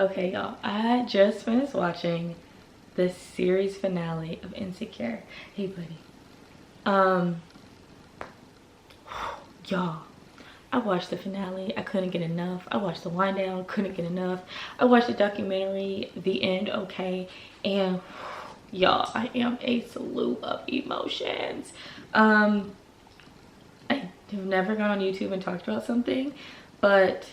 Okay, y'all, I just finished watching the series finale of Insecure. Hey, buddy. Y'all, I watched the finale. I couldn't get enough. I watched the wind down. Couldn't get enough. I watched the documentary, The End, okay, and y'all, I am a slew of emotions. I have never gone on YouTube and talked about something, but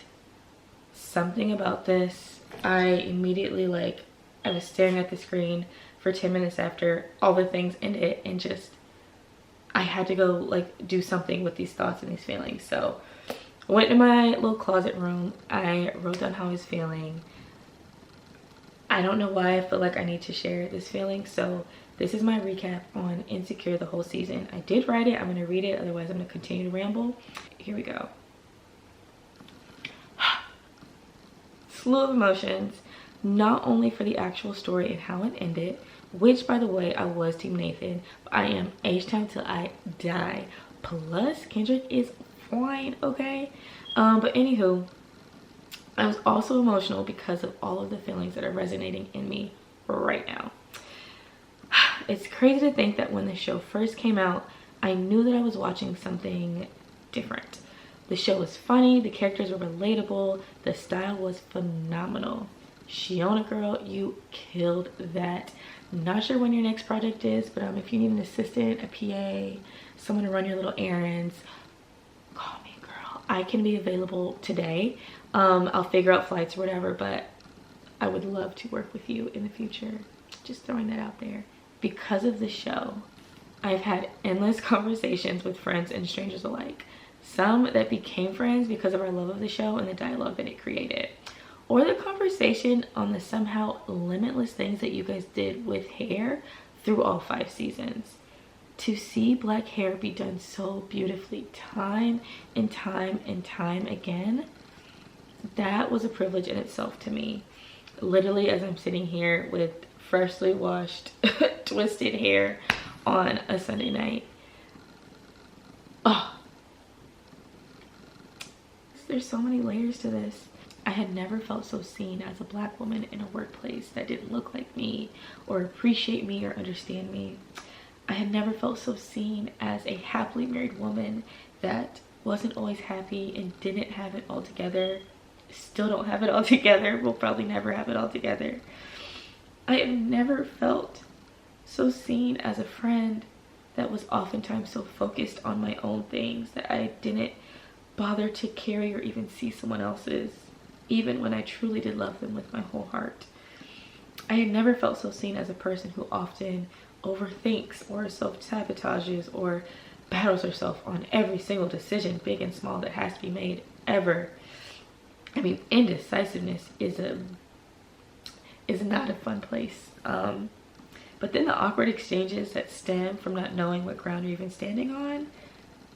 something about this, I immediately, like, I was staring at the screen for 10 minutes after all the things ended, and just I had to go like do something with these thoughts and these feelings. So I went to my little closet room. I wrote down how I was feeling. I don't know why I feel like I need to share this feeling, so this is my recap on Insecure, the whole season. I did write it. I'm going to read it, otherwise I'm going to continue to ramble. Here we go. Slew of emotions, not only for the actual story and how it ended, which, by the way, I was Team Nathan, but I am H-Town till I die. Plus, Kendrick is fine, okay? But anywho, I was also emotional because of all of the feelings that are resonating in me right now. It's crazy to think that when the show first came out, I knew that I was watching something different. The show was funny, the characters were relatable, the style was phenomenal. Shiona, girl, you killed that. Not sure when your next project is, but if you need an assistant, a PA, someone to run your little errands, call me, girl. I can be available today. I'll figure out flights or whatever, but I would love to work with you in the future. Just throwing that out there. Because of the show, I've had endless conversations with friends and strangers alike. Some that became friends because of our love of the show and the dialogue that it created, or the conversation on the somehow limitless things that you guys did with hair through all 5 seasons. To see black hair be done so beautifully time and time and time again, that was a privilege in itself to me. Literally, as I'm sitting here with freshly washed twisted hair on a Sunday night. Oh, there's so many layers to this. I had never felt so seen as a black woman in a workplace that didn't look like me or appreciate me or understand me. I had never felt so seen as a happily married woman that wasn't always happy and didn't have it all together. Still don't have it all together. Will probably never have it all together. I have never felt so seen as a friend that was oftentimes so focused on my own things that I didn't bother to carry or even see someone else's, even when I truly did love them with my whole heart. I had never felt so seen as a person who often overthinks or self-sabotages or battles herself on every single decision, big and small, that has to be made ever. I mean, indecisiveness is not a fun place. But then the awkward exchanges that stem from not knowing what ground you're even standing on.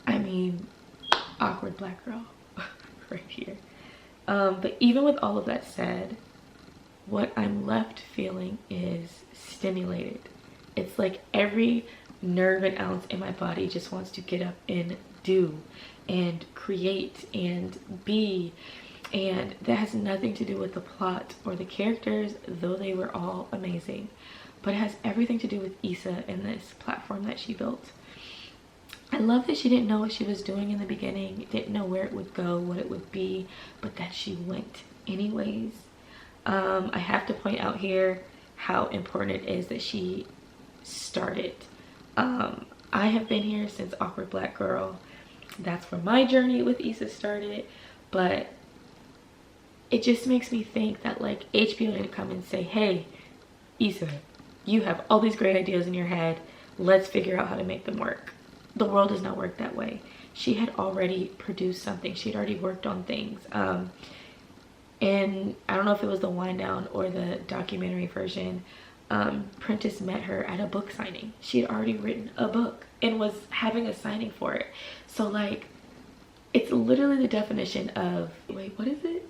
I mean, awkward black girl right here. But even with all of that said, what I'm left feeling is stimulated. It's like every nerve and ounce in my body just wants to get up and do and create and be. And that has nothing to do with the plot or the characters, though they were all amazing. But it has everything to do with Issa and this platform that she built. I love that she didn't know what she was doing in the beginning, didn't know where it would go, what it would be, but that she went anyways. I have to point out here how important it is that she started. I have been here since Awkward Black Girl. That's where my journey with Issa started, but it just makes me think that like HBO didn't come and say, hey, Issa, you have all these great ideas in your head. Let's figure out how to make them work. The world does not work that way. She had already produced something. She had already worked on things. And I don't know if it was the wind down or the documentary version. Prentice met her at a book signing. She had already written a book and was having a signing for it. So like, it's literally the definition of, wait, what is it?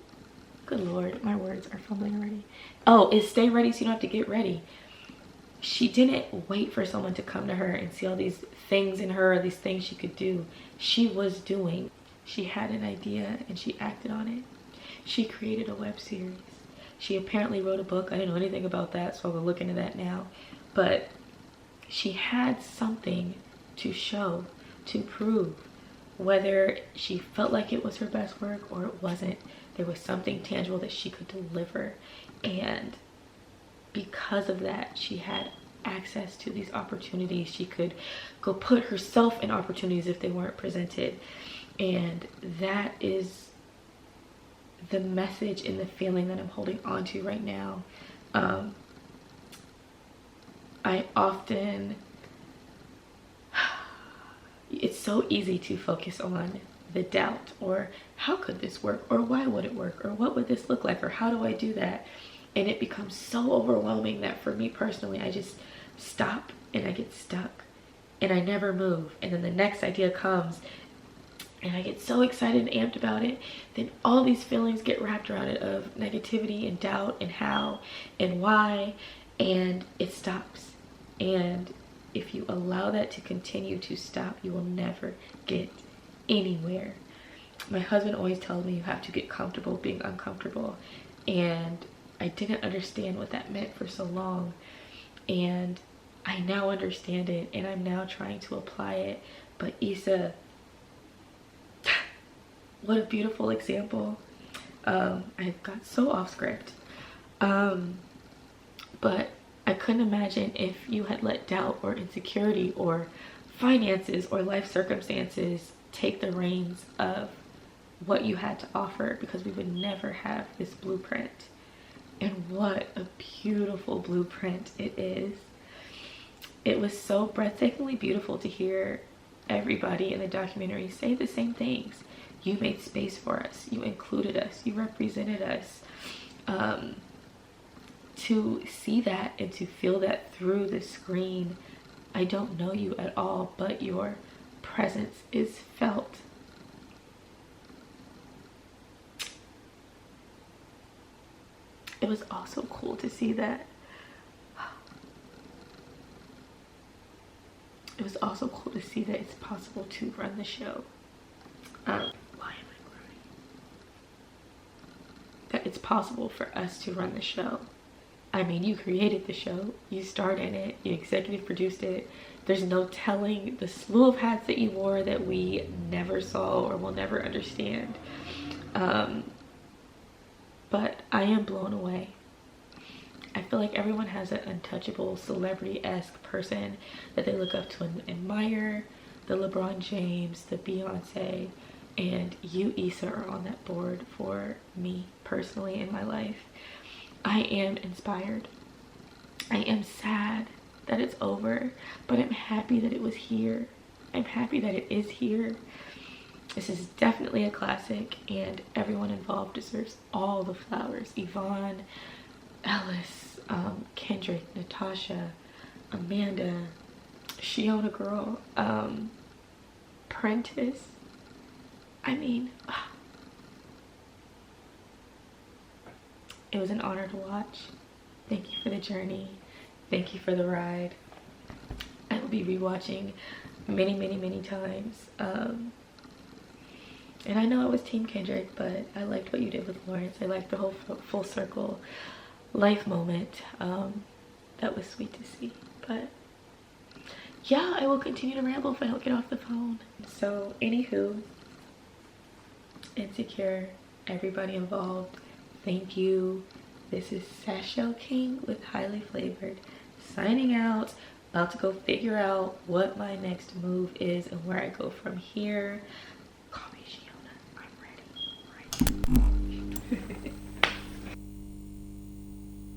Good Lord, my words are fumbling already. Oh, it's stay ready so you don't have to get ready. She didn't wait for someone to come to her and see all these things in her, these things she could do. She was doing. She had an idea and she acted on it. She created a web series. She apparently wrote a book. I didn't know anything about that, so I'm gonna look into that now. But she had something to show, to prove. Whether she felt like it was her best work or it wasn't, there was something tangible that she could deliver. And because of that, she had access to these opportunities. She could go put herself in opportunities if they weren't presented. And that is the message and the feeling that I'm holding on to right now. I often, it's so easy to focus on the doubt, or how could this work, or why would it work, or what would this look like, or how do I do that? And it becomes so overwhelming that for me personally, I just stop and I get stuck and I never move. And then the next idea comes and I get so excited and amped about it. Then all these feelings get wrapped around it of negativity and doubt and how and why, and it stops. And if you allow that to continue to stop, you will never get anywhere. My husband always tells me you have to get comfortable being uncomfortable, and I didn't understand what that meant for so long, and I now understand it, and I'm now trying to apply it. But Issa, what a beautiful example. I got so off script, but I couldn't imagine if you had let doubt or insecurity or finances or life circumstances take the reins of what you had to offer, because we would never have this blueprint. And what a beautiful blueprint it is. It was so breathtakingly beautiful to hear everybody in the documentary say the same things. You made space for us, you included us, you represented us. To see that and to feel that through the screen, I don't know you at all, but your presence is felt. It was also cool to see that. It was also cool to see that it's possible to run the show. Why am I crying? That it's possible for us to run the show. I mean, you created the show, you starred in it, you executive produced it. There's no telling the slew of hats that you wore that we never saw or will never understand. But I am blown away. I feel like everyone has an untouchable celebrity-esque person that they look up to and admire. The LeBron James, the Beyonce, and you, Issa, are on that board for me personally in my life. I am inspired. I am sad that it's over, but I'm happy that it was here. I'm happy that it is here. This is definitely a classic, and everyone involved deserves all the flowers. Yvonne, Ellis, Kendrick, Natasha, Amanda, Shiona girl, Prentice. I mean, it was an honor to watch. Thank you for the journey. Thank you for the ride. I will be rewatching many times. And I know I was Team Kendrick, but I liked what you did with Lawerence. I liked the whole full circle life moment. That was sweet to see. But yeah, I will continue to ramble if I don't get off the phone. So anywho, Insecure, everybody involved, thank you. This is Sashel King with Highly Flavored, signing out. About to go figure out what my next move is and where I go from here.